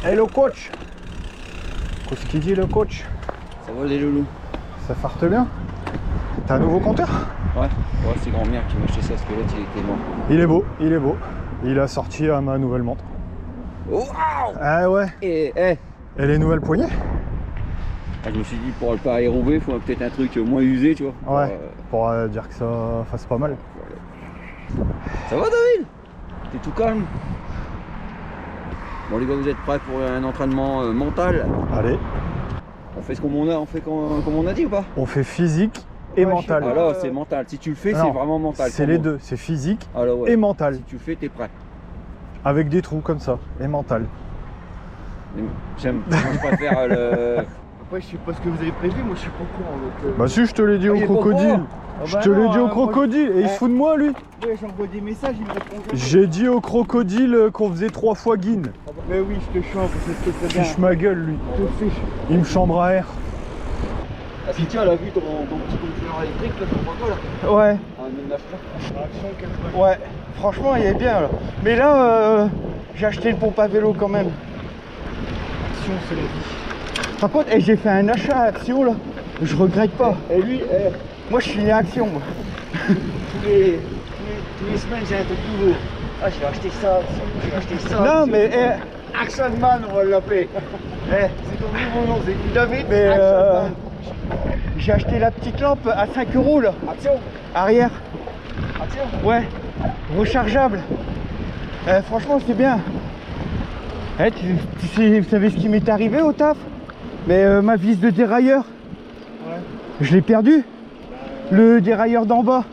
Hello coach. Qu'est-ce qu'il dit le coach? Ça va les loulous? Ça farte bien? T'as un nouveau compteur? Ouais, c'est grand-mère qui m'a acheté ça parce que l'autre il était mort. Il est beau, il est beau. Il a sorti à ma nouvelle montre. Wow. Ah ouais. Et les nouvelles poignées? je me suis dit pour pas aérober, il faut peut-être un truc moins usé, tu vois. Ouais, pour dire que ça fasse pas mal. Ça va David? T'es tout calme? Bon les gars, vous êtes prêts pour un entraînement mental? Allez. On fait comme on a dit ou pas? On fait physique et mental. Ah là c'est mental, si tu le fais c'est vraiment mental. C'est les deux, c'est physique ouais. et mental. Si tu le fais t'es prêt. Avec des trous comme ça, et mental. J'aime, je préfère le... Après je sais pas ce que vous avez prévu, moi je suis pas au courant donc... Bah si, je te l'ai dit au il est pas au crocodile. courant. Je te l'ai dit au crocodile et il se fout de moi lui. Ouais, j'envoie des messages, il me répond jamais. J'ai dit au crocodile qu'on faisait 3 fois guin. Mais oui, je te chambre, c'est ce que c'est bien. Fiche ma gueule lui. Je te fiche. Il me chambre à air. Ah si tiens, elle a vu ton petit conducteur électrique là, ton quoi là? Ouais, Un 9 là. ouais, franchement il est bien là. Mais là, j'ai acheté une pompe à vélo quand même. Action, c'est la vie. Par contre, j'ai fait un achat à Action là, je regrette pas. Et lui, Moi je suis né à Action moi. tous les semaines j'ai un truc nouveau. Ah j'ai acheté ça, j'ai acheté ça. Non mais Action Man on va l'appeler. C'est ton nouveau nom, c'est David. Mais Action Man. j'ai acheté la petite lampe à 5 € là, Action. arrière. Action. Ouais, rechargeable. Franchement, c'est bien. Vous savez ce qui m'est arrivé au taf? Mais ma vis de dérailleur, je l'ai perdu. Le dérailleur d'en bas.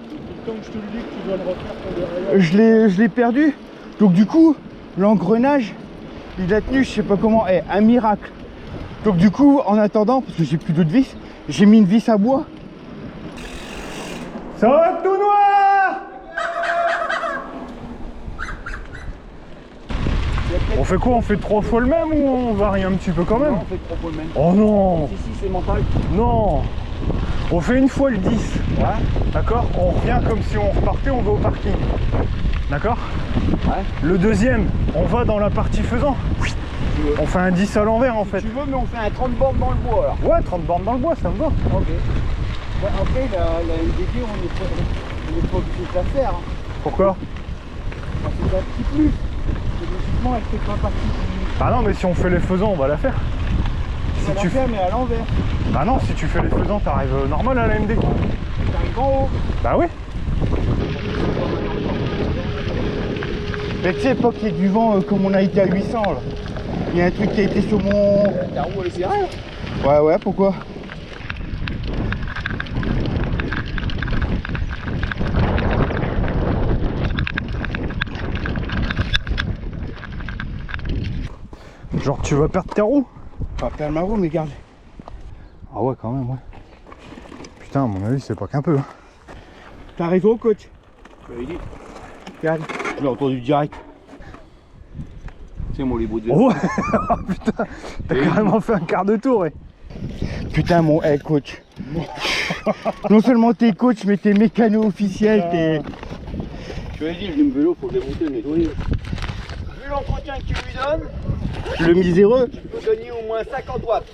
Tant que je te le dis que tu dois le refaire ton dérailleur. Je l'ai perdu. Donc du coup, l'engrenage, il a tenu, je sais pas comment. Un miracle. Donc du coup, en attendant, parce que j'ai plus d'autres vis, j'ai mis une vis à bois. Ça va tout noir? On fait quoi? On fait 3 fois le même ou on varie un petit peu quand même? Non, on fait 3 fois le même. Oh non! Si c'est mental. Non! On fait une fois le 10. Ouais. D'accord? On revient comme si on repartait, on va au parking. D'accord? Ouais. Le deuxième, on va dans la partie faisant. On fait un 10 à l'envers en fait. Tu veux, mais on fait un 30 bornes dans le bois alors. Ouais, 30 bornes dans le bois, ça me va. Ok. Ouais, après, la MDD, on n'est pas obligé de la faire. Hein. Pourquoi? Parce que c'est un petit plus. Logiquement, elle fait pas partie du... Bah non, mais si on fait les faisants, on va la faire. On va Si tu la faire, mais à l'envers. Bah non, si tu fais les faisants, t'arrives normal à la MD. T'arrives en haut. Bah oui. Mais tu sais pas qu'il y ait du vent comme on a été à 800 là. Il y a un truc qui a été sur mon... Ta roue, elle est serrée. Ouais, pourquoi? Genre tu vas perdre tes roues? Pas perdre ma roue, mais regarde. Ah ouais, quand même, ouais. Putain, à mon avis, c'est pas qu'un peu. Hein. T'as raison, coach. Regarde, je l'ai entendu direct. C'est moi les bruits de Oh ouais. Putain, t'as carrément fait un quart de tour, ouais. Putain, mon coach. Non seulement t'es coach, mais t'es mécano officiel, t'es... Je lui ai dit, le vélo, faut le démonter, le nettoyer. Vu l'entretien que tu lui donnes, Le miséreux. tu peux gagner au moins 50 watts.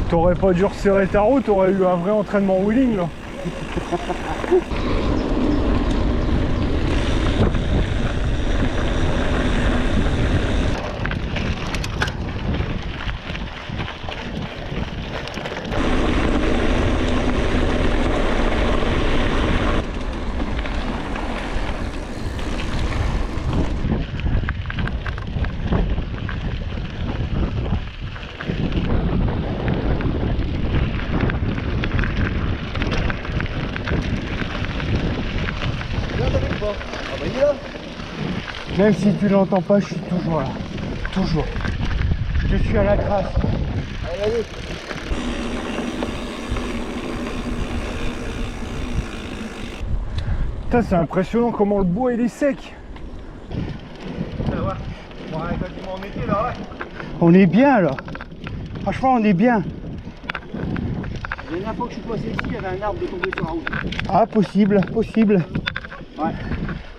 T'aurais pas dû resserrer ta roue, t'aurais eu un vrai entraînement wheeling là. Même si tu l'entends pas, je suis toujours là. Toujours. Je suis à la trace. Allez. Putain, c'est impressionnant comment le bois il est sec. On est bien là. Franchement, on est bien. La dernière fois que je suis passé ici, il y avait un arbre de tomber sur la route. Ah, possible. Ouais.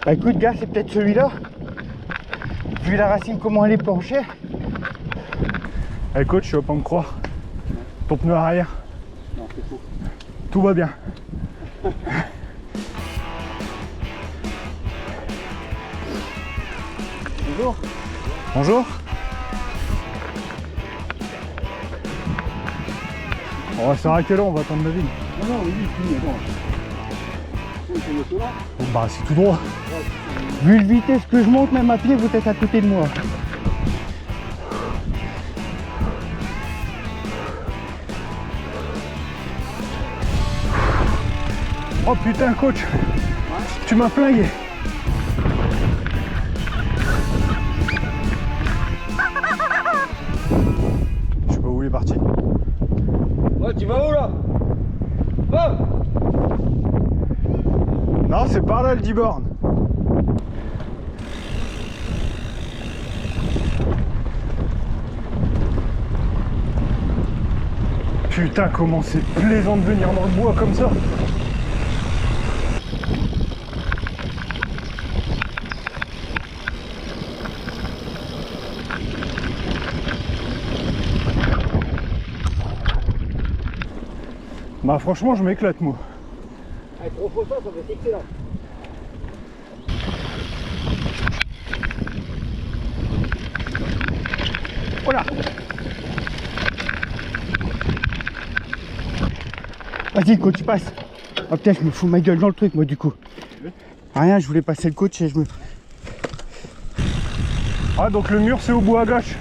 Bah écoute gars, c'est peut-être celui-là. Vu la racine, comment elle est penchée. Eh coach, tu vas pas me croire. Ton pneu arrière. Non, c'est faux. Tout va bien. Bonjour. Bonjour. On va se faire à quelle heure on va attendre la ville? Non, non, oui, oui, attends. On est là. Bon, bah c'est tout droit. Vu le vitesse que je monte, même à pied, vous êtes à côté de moi. Oh putain coach, tu m'as flingué. Je sais pas où il est parti. Oh, tu vas où là? Oh! Non, c'est par là le 10 bornes. Putain, comment c'est plaisant de venir dans le bois comme ça. Bah franchement, je m'éclate moi. Avec trop ça va être excellent. Voilà. Vas-y coach, passe. Oh putain, je me fous ma gueule dans le truc moi du coup. Rien, je voulais passer le coach et je me... Ah donc le mur c'est au bout à gauche.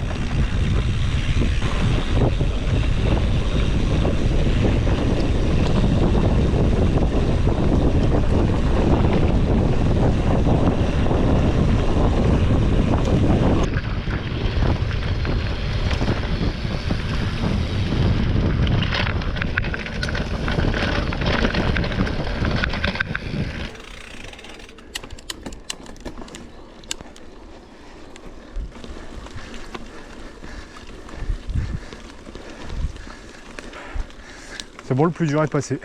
C'est bon, le plus dur est passé.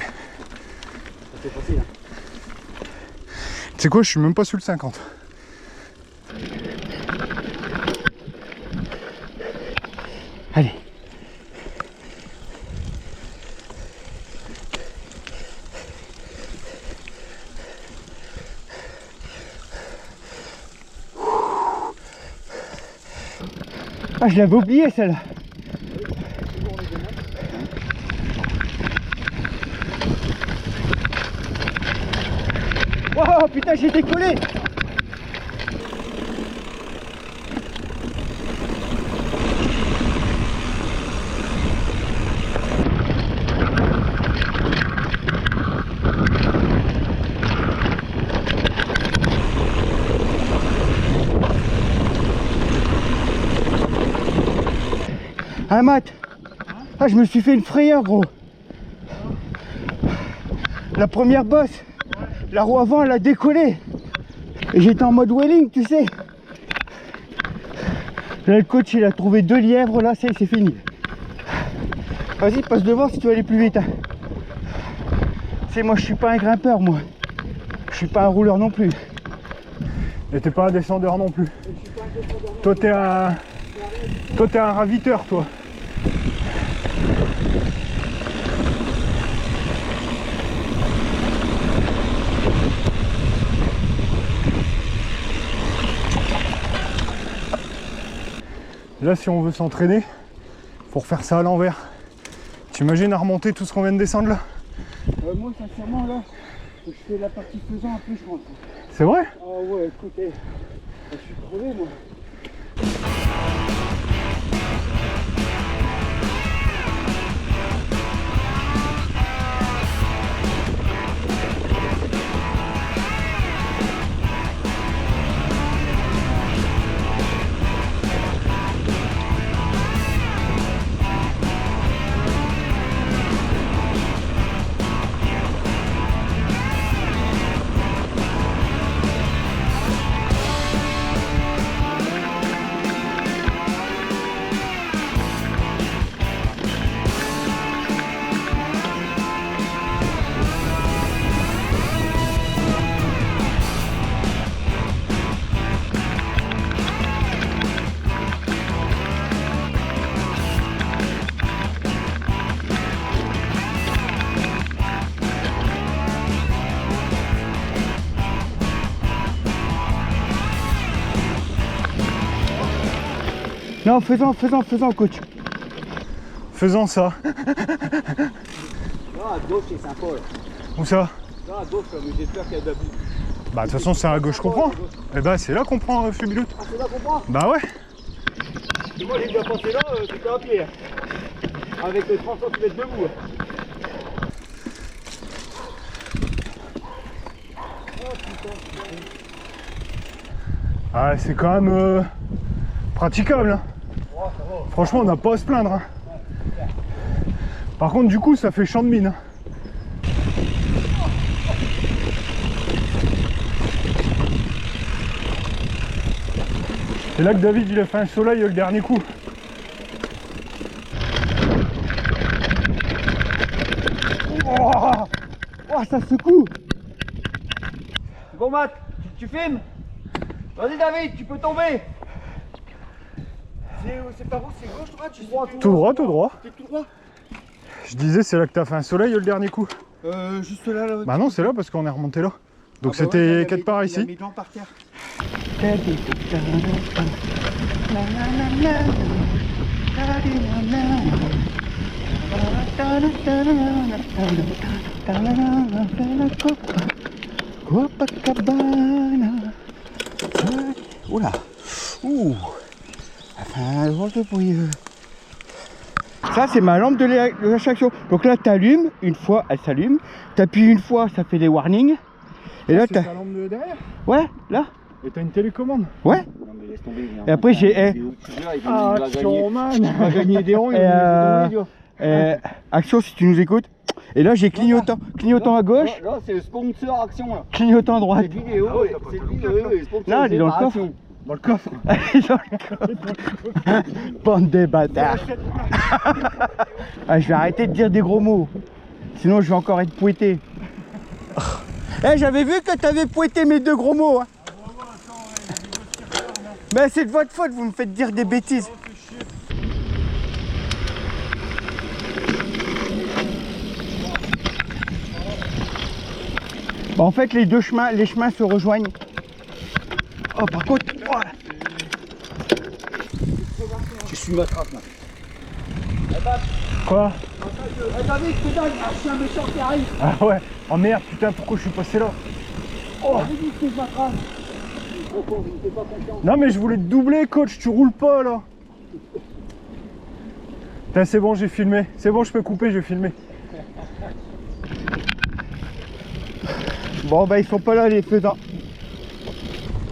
C'est facile. Hein. Tu sais quoi, je suis même pas sur le 50. Allez. Ah, je l'avais oublié celle-là. Oh putain, j'ai décollé. Ah Matt, ah, je me suis fait une frayeur gros. La première bosse, la roue avant elle a décollé. Et j'étais en mode wheeling, tu sais. Là le coach il a trouvé 2 lièvres, là c'est fini. Vas-y, passe devant si tu veux aller plus vite. Hein. C'est moi je suis pas un grimpeur moi. Je suis pas un rouleur non plus. Et t'es pas un descendeur non plus. Toi t'es un... Toi t'es un raviteur toi. Là si on veut s'entraîner, pour faire ça à l'envers, t'imagines à remonter tout ce qu'on vient de descendre là? Moi sincèrement là, je fais la partie faisant un peu je rentre. C'est vrai? Ah ouais écoutez, je suis crevé moi. Non, faisant, coach. Faisons ça. Là, à gauche, c'est sympa. Là, Où ça? là à gauche, mais j'ai peur qu'il y ait de la boue. Bah de toute façon c'est à gauche qu'on prend. Eh bah c'est là qu'on prend Fubiloute. Ah, c'est là qu'on prend. Bah ouais. Et moi, j'ai déjà passé là, c'était à pied. Avec 30 cm de boue. Ah c'est quand même praticable. Hein. Franchement on n'a pas à se plaindre. Hein. Par contre du coup ça fait champ de mine. Hein. C'est là que David il a fait un soleil le dernier coup. Oh, ça secoue. Bon, Matt, tu filmes? Vas-y, David, tu peux tomber. C'est par où? C'est gauche, droite? Tout droit, tout droit. C'est tout droit? Je disais c'est là que t'as fait un soleil le dernier coup. Juste là, là. Bah non c'est là parce qu'on est remonté là. Donc Ah bah c'était ouais, quelque part il a ici. mis dans par terre. Copacabana. Oula. Ouh. Enfin, un drôle de bruit. Ça, c'est ma lampe de l'extraction. Donc là, tu allumes, une fois, elle s'allume. Tu appuies une fois, ça fait des warnings. Et là, C'est t'as. ta lampe de derrière. Ouais, là. Et t'as une télécommande. Ouais. Non, mais laisse tomber. Et après, j'ai. Action man. Il va gagner des ronds, il va gagner des Action, si tu nous écoutes. Et là, j'ai clignotant. Clignotant à gauche, Là, c'est le sponsor Action, là. clignotant à droite. C'est vidéo, Ah ouais, ouais, t'as pas c'est ta vidéo, boucle, ouais, sponsorisé Là, elle est dans le par coffre. Action. Dans le coffre. Bande de bâtards. Ah, je vais arrêter de dire des gros mots. Sinon, je vais encore être pouetté. Eh, j'avais vu que t'avais pouetté mes deux gros mots. Hein. Mais c'est de votre faute, vous me faites dire des bêtises. Bon, en fait, les chemins se rejoignent. Oh, par contre, oh, Je suis ma trace, là. Quoi? David, pédale, c'est un méchant qui arrive. Ah ouais. Oh merde putain pourquoi je suis passé là? Oh, c'est ma trace. T'es pas content. Non mais je voulais te doubler coach, tu roules pas là. Putain c'est bon j'ai filmé. C'est bon je peux couper, j'ai filmé. bon, bah, ils sont pas là, les faisans.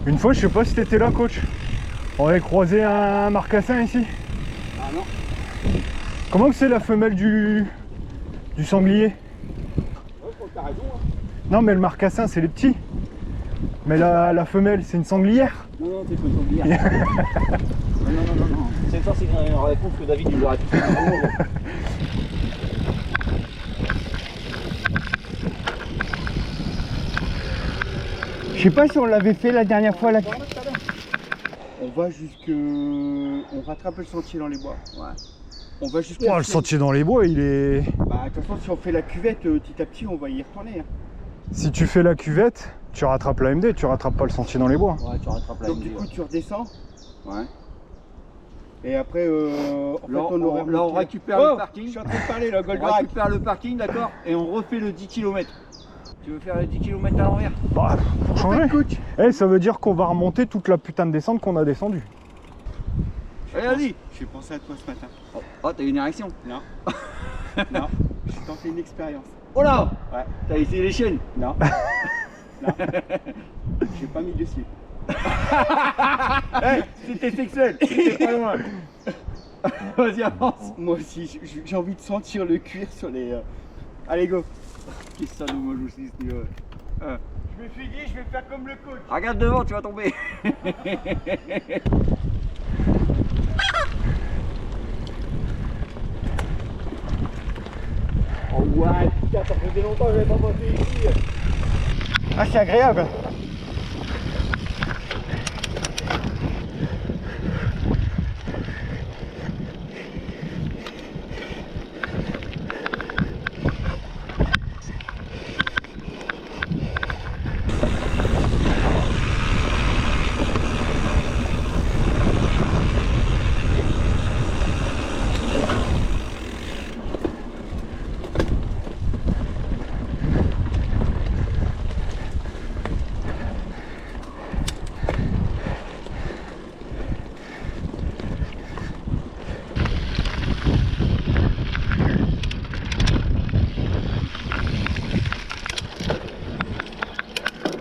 Une fois je sais pas si t'étais là coach. On avait croisé un marcassin ici. Ah non. Comment que c'est la femelle du sanglier? Ouais, je crois que t'as raison. Hein. Non mais le marcassin c'est les petits. Mais la femelle c'est une sanglière. Non, non, c'est pas une sanglière. non. C'est ça, c'est une réponse que David nous aurait tout fait. Je sais pas si on l'avait fait la dernière fois. Là. On va jusque. On rattrape le sentier dans les bois. Ouais. On va jusqu'à. Oh, le sentier dans les bois il est... Bah, de toute façon, si on fait la cuvette petit à petit, on va y retourner. Hein. Si tu fais la cuvette, tu rattrapes la MD, tu rattrapes pas le sentier dans les bois. Ouais, tu rattrapes la Donc, MD, du coup, ouais. tu redescends. Ouais. Et après, Là, on récupère Oh, le parking. je suis en train de parler, là, On Goldrack. récupère le parking, d'accord. Et on refait le 10 km. Tu veux faire le 10 km à l'envers? Bah, pour changer. Coach. Eh, ça veut dire qu'on va remonter toute la putain de descente qu'on a descendue. Allez, vas-y. J'ai pensé à toi ce matin. Oh, t'as eu une érection? Non. Non. J'ai tenté une expérience. Oh là! Ouais. T'as essayé les chaînes? Non. Non. J'ai pas mis de slip. Hey, c'était sexuel! C'était pas loin! Vas-y, avance! Moi aussi, j'ai envie de sentir le cuir sur les. Allez, go. Qu'est-ce que ça nous mange aussi, ce niveau? Je me suis dit, je vais faire comme le coach. Regarde devant, tu vas tomber! Oh ouais, putain, ça faisait longtemps que j'avais pas passé ici! Ah, c'est agréable.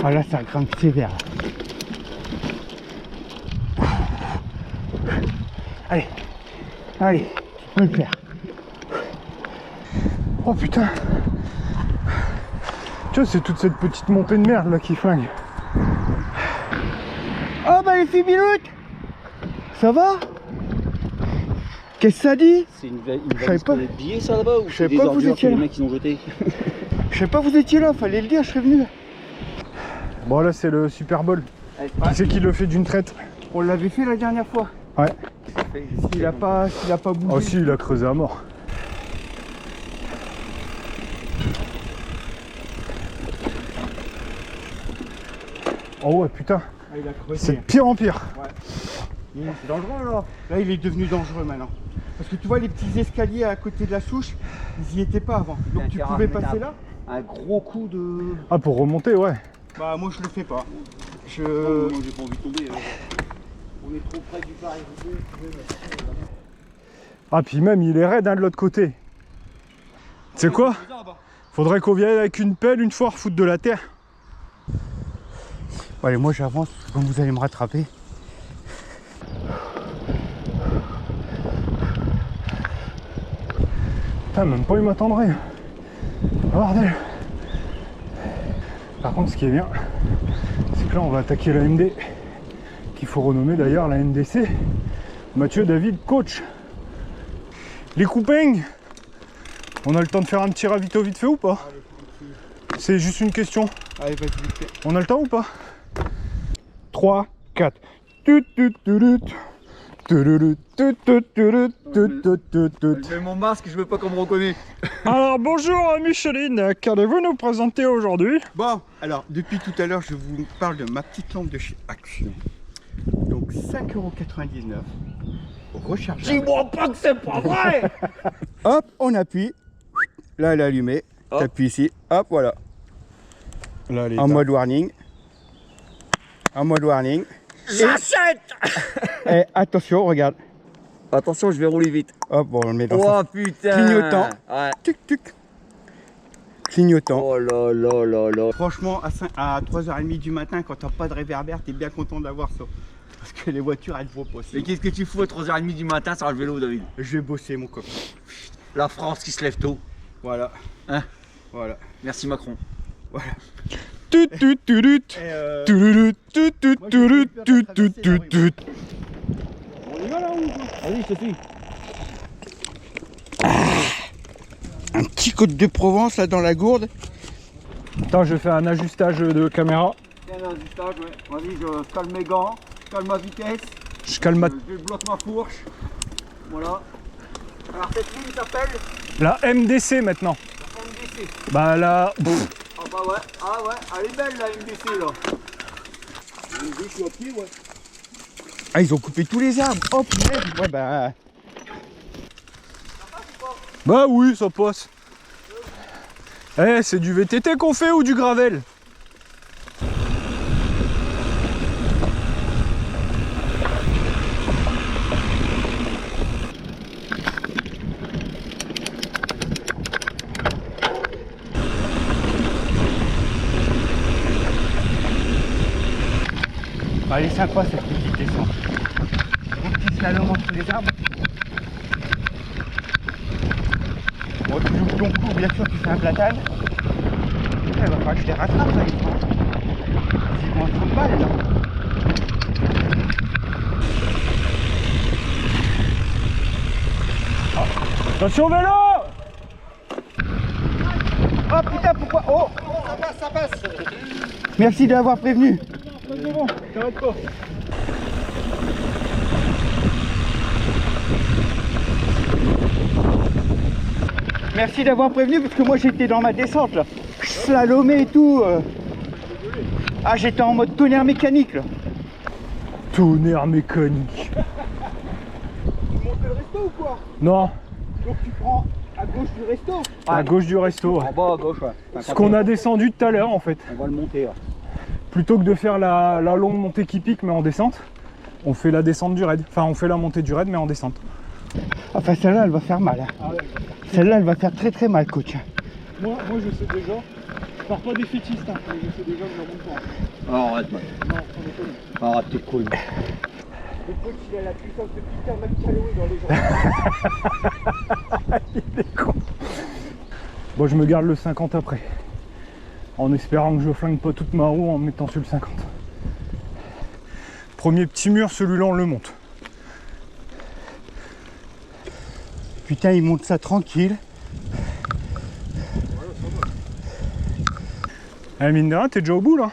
Ah là, ça grimpe sévère. Allez, allez, tu peux le faire. Oh putain. Tu vois, c'est toute cette petite montée de merde là qui flingue. Oh bah les filles minutes. Ça va? Qu'est-ce que ça dit? C'est une savais valise pas. de billets ça là-bas ou Je savais c'est des pas que vous ordures que étiez les là. mecs ils ont jeté? Je sais pas, vous étiez là, fallait le dire, je serais venu. Bon là c'est le Super Bowl. Qui c'est qui le fait d'une traite? On l'avait fait la dernière fois. Ouais. S'il a pas bougé. Oh si, il a creusé à mort. Oh ouais putain, Ah, il a creusé. c'est de pire en pire. C'est dangereux là. Là il est devenu dangereux maintenant. Parce que tu vois les petits escaliers à côté de la souche, ils y étaient pas avant. Donc tu pouvais passer là. Un gros coup de... Ah pour remonter ouais. Bah moi je le fais pas. Non, j'ai pas envie de tomber. On est trop près du Paris. Ah puis même il est raide hein, de l'autre côté. Tu sais quoi? Faudrait qu'on vienne avec une pelle une fois refoutre de la terre. Bon, allez, moi j'avance, comme vous allez me rattraper. Putain, même pas eu m'attendrait. Bordel. Par contre, ce qui est bien, c'est que là, on va attaquer la MD, qu'il faut renommer d'ailleurs la NDC. Mathieu David, coach. Les copains, on a le temps de faire un petit ravito vite fait ou pas? C'est juste une question. Allez, vas-y, vite fait. On a le temps ou pas? 3, 4. J'ai mon masque, je veux pas qu'on me reconnaisse. Alors bonjour Micheline, qu'allez-vous nous présenter aujourd'hui? Bon, alors depuis tout à l'heure, je vous parle de ma petite lampe de chez Action. Donc 5,99 €. Rechargeable. Dis-moi pas que c'est pas vrai. Hop, on appuie. Là, elle est allumée. Hop. T'appuies ici. Hop, voilà. Là, elle est En mode warning. En mode warning. J'achète. Et attention, regarde. Attention, je vais rouler vite. Hop, bon, on le met dans Oh ça. putain. Clignotant. Ouais. Tuc, tuc. Clignotant. Oh là là là là. Franchement, à 3h30 du matin, quand t'as pas de réverbère, t'es bien content d'avoir ça. Parce que les voitures, elles vont pas. Mais qu'est-ce que tu fous à 3h30 du matin sur le vélo, David? Je vais bosser, mon copain. La France qui se lève tôt. Voilà. Hein? Voilà. Merci Macron. Voilà. Tut, tut, tut, tut. Et Tururut, tut, tut, turut, tut, tut, tut, tut. on y va là ou quoi? Vas-y, Sophie. Un petit côte de Provence là dans la gourde. Attends, je fais un ajustage de caméra. Tiens, un ajustage, ouais. Vas-y, je calme mes gants, je calme ma vitesse, Je calme ma... je débloque ma fourche. Voilà. Alors cette ligne s'appelle La MDC maintenant. MDC. Bah là... Ah bah ouais, ah ouais, elle est belle la MDC là. Je suis à pied, ouais. Ah, ils ont coupé tous les arbres. Oh putain. Ouais, bah. Bah oui, ça passe. Eh, c'est du VTT qu'on fait ou du gravel? Elle est sympa cette petite descente. Un petit slalom entre les arbres. Bon, tu joues ton coup, bien sûr, tu fais un platane. Il va falloir que je les rattrape, ça, ils vont. Ils vont à 30 balles, là. Attention vélo! Oh putain, pourquoi? Oh! Ça passe. Merci d'avoir prévenu. C'est bon, t'arrêtes pas. Merci d'avoir prévenu parce que moi j'étais dans ma descente là. Je slalomais et tout. Ah, j'étais en mode tonnerre mécanique là. Tonnerre mécanique. Tu montes le resto ou quoi? Non, Donc tu prends à gauche du resto. à gauche du resto. Ouais. En bas à gauche, ouais. Ce qu'on a descendu tout à l'heure en fait. On va le monter là. Plutôt que de faire la longue montée qui pique mais en descente, on fait la descente du raid. Enfin, on fait la montée du raid mais en descente. Enfin celle-là elle va faire mal. Hein. Ah ouais. Celle-là elle va faire très très mal coach. Moi je sais déjà. pars pas des fétistes, hein. Je sais déjà que j'en monte pas. Alors arrête, man. Non, sans déconner. Arrête tes couilles. Le coach, il a la puissance de Peter McCalloway dans les jambes. Il est con. Bon, je me garde le 50 après. En espérant que je flingue pas toute ma roue en me mettant sur le 50. Premier petit mur, celui-là on le monte. Putain, il monte ça tranquille. Eh, mine de rien, t'es déjà au bout là.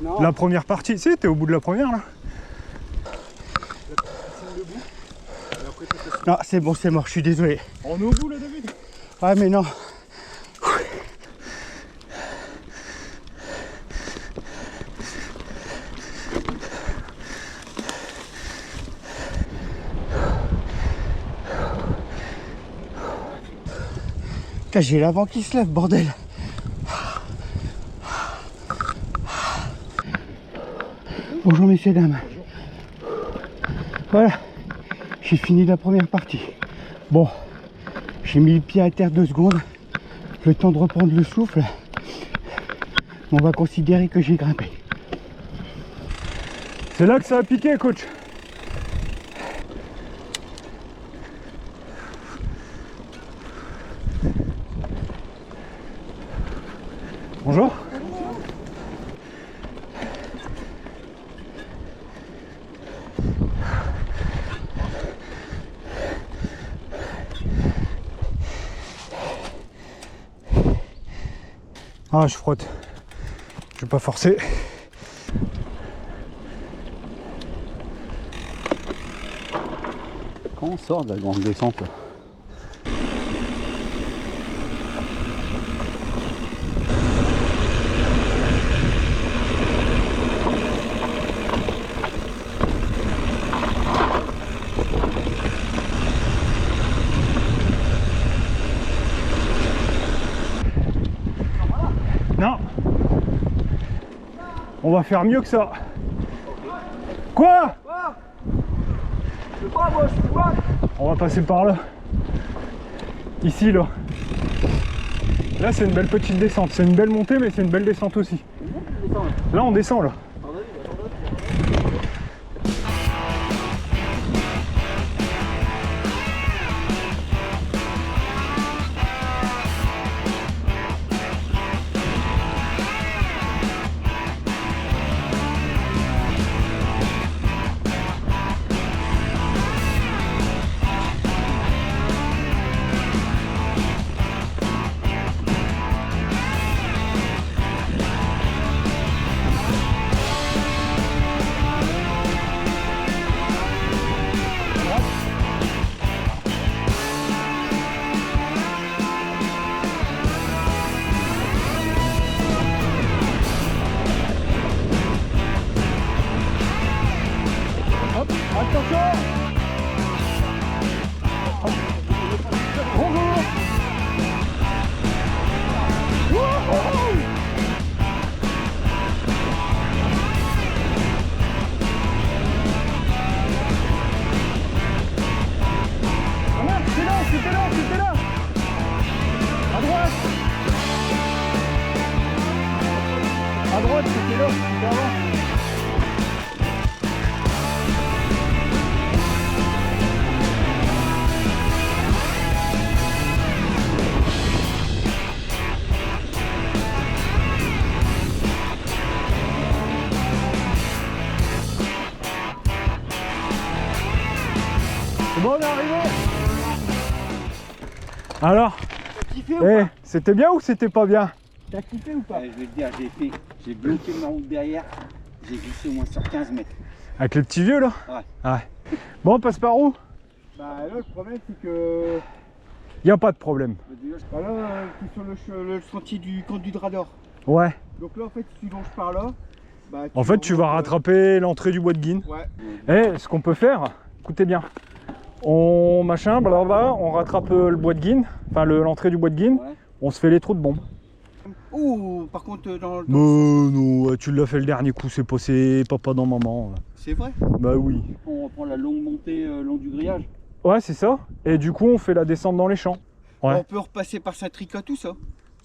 Non. La première partie, tu sais, t'es au bout de la première là. Non, c'est bon, c'est mort, je suis désolé. On est au bout là, David. Ouais, mais non. Putain, j'ai l'avant qui se lève, bordel. Bonjour messieurs, dames. Voilà, j'ai fini la première partie. Bon, j'ai mis le pied à terre 2 secondes. Le temps de reprendre le souffle. On va considérer que j'ai grimpé. C'est là que ça a piqué, coach. Bonjour. Ah, je frotte. Je vais pas forcer. Quand on sort de la grande descente là. Non. On va faire mieux que ça. Quoi? On va passer par là. Ici, là. Là, c'est une belle petite descente. C'est une belle montée, mais c'est une belle descente aussi. Là, on descend, là. À droite, c'était là, c'était avant. C'est bon, on est arrivé. Alors, c'était bien ou c'était pas bien? T'as kiffé ou pas? Je vais te dire, j'ai bloqué ma route derrière, j'ai glissé au moins sur 15 mètres. Avec les petits vieux là? Ouais. Bon, on passe par où? Bah là, le problème c'est que... Y a pas de problème. Bah là, tu es sur le sentier du camp du Drador. Ouais. Donc là, en fait, si tu longes par là... Bah, En fait, tu vas rattraper l'entrée du bois de Guine. Ouais. Ce qu'on peut faire, écoutez bien, on machin, blablabla, on rattrape le bois de Guine, enfin l'entrée du bois de Guine, Ouais. on se fait les trous de bombes. Ouh, par contre, Non, tu l'as fait le dernier coup, c'est passé papa dans maman. c'est vrai? Bah oui. On reprend la longue montée long du grillage. Ouais, c'est ça. Et du coup, on fait la descente dans les champs. Ouais. On peut repasser par Saint-Tricot, tout ça.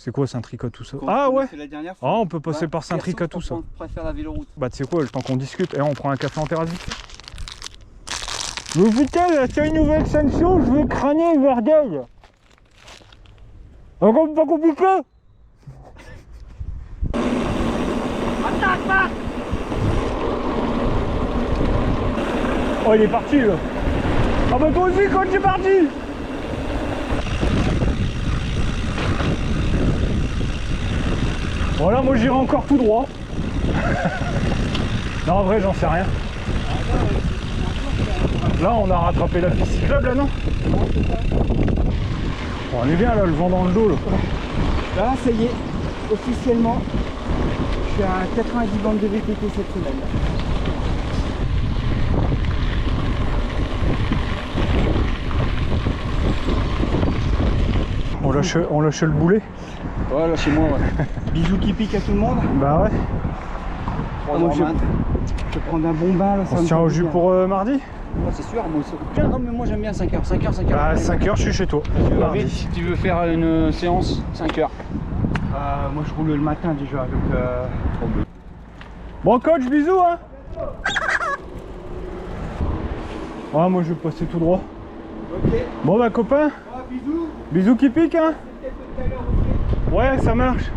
C'est quoi Saint-Tricot tout ça? Quand Ah on l'a ouais. fait la dernière Ah, fois. on peut passer par Saint-Tricot tout ça. On préfère la véloroute. Bah tu sais quoi, le temps qu'on discute, et on prend un café en terrasse. Mais putain, c'est une nouvelle sanction, je vais crâner, bordel. Encore pas compliqué. Oh, il est parti là. Ah bah toi aussi, quand tu es parti. Voilà, moi j'irai encore tout droit. Non, en vrai, j'en sais rien. Là, on a rattrapé la piste cyclable, là, non? Bon, on est bien, là, le vent dans le dos, là. Là, ça y est, officiellement, je suis à 90 bandes de VTT cette semaine. On lâche le boulet. Voilà, chez moi, ouais. Bisous qui piquent à tout le monde. Bah ouais. Moi, je vais prendre un bon bain là. On se tient au jus pour mardi? Moi, c'est sûr, moi aussi. Non, mais moi j'aime bien 5h. 5h, 5h. Bah 5h, je suis chez toi. David, si tu veux faire une séance, 5h. Moi je roule le matin déjà, donc Bon coach, bisous hein. Ouais, moi je vais passer tout droit. Ok. Bon bah copain, Bisous. bisous qui piquent hein. Peut-être tout à l'heure, ok. Ouais, ça marche.